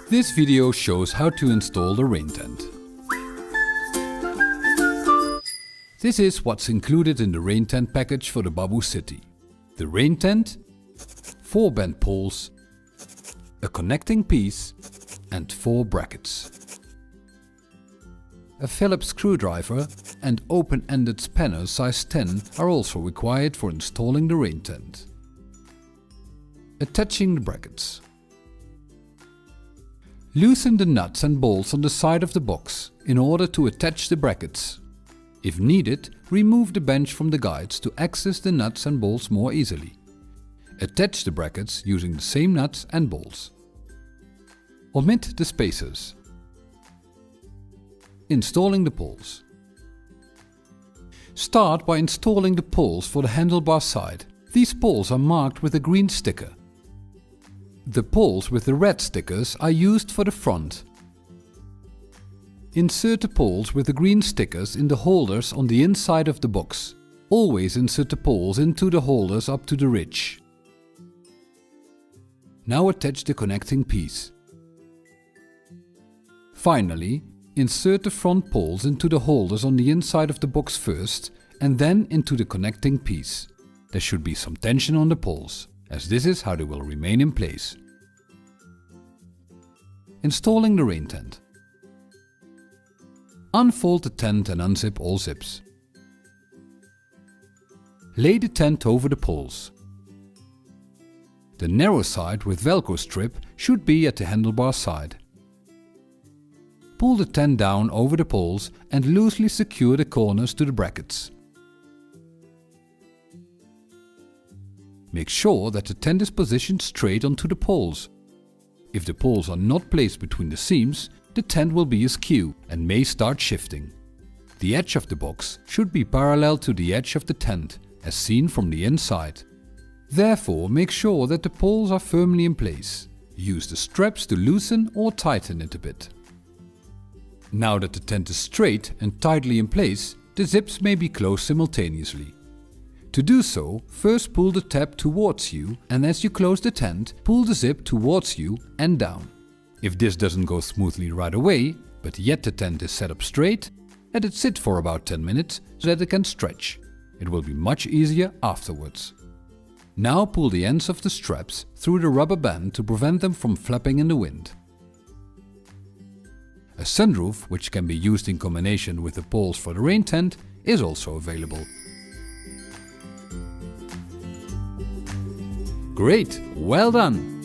This video shows how to install the rain tent. This is what's included in the rain tent package for the Babboe City. The rain tent, 4 bent poles, a connecting piece and 4 brackets. A Phillips screwdriver and open-ended spanner size 10 are also required for installing the rain tent. Attaching the brackets. Loosen the nuts and bolts on the side of the box in order to attach the brackets. If needed, remove the bench from the guides to access the nuts and bolts more easily. Attach the brackets using the same nuts and bolts. Omit the spacers. Installing the poles. Start by installing the poles for the handlebar side. These poles are marked with a green sticker. The poles with the red stickers are used for the front. Insert the poles with the green stickers in the holders on the inside of the box. Always insert the poles into the holders up to the ridge. Now attach the connecting piece. Finally, insert the front poles into the holders on the inside of the box first and then into the connecting piece. There should be some tension on the poles, as this is how they will remain in place. Installing the rain tent. Unfold the tent and unzip all zips. Lay the tent over the poles. The narrow side with Velcro strip should be at the handlebar side. Pull the tent down over the poles and loosely secure the corners to the brackets. Make sure that the tent is positioned straight onto the poles. If the poles are not placed between the seams, the tent will be askew and may start shifting. The edge of the box should be parallel to the edge of the tent, as seen from the inside. Therefore, make sure that the poles are firmly in place. Use the straps to loosen or tighten it a bit. Now that the tent is straight and tightly in place, the zips may be closed simultaneously. To do so, first pull the tab towards you, and as you close the tent, pull the zip towards you and down. If this doesn't go smoothly right away, but yet the tent is set up straight, let it sit for about 10 minutes so that it can stretch. It will be much easier afterwards. Now pull the ends of the straps through the rubber band to prevent them from flapping in the wind. A sunroof, which can be used in combination with the poles for the rain tent, is also available. Great! Well done!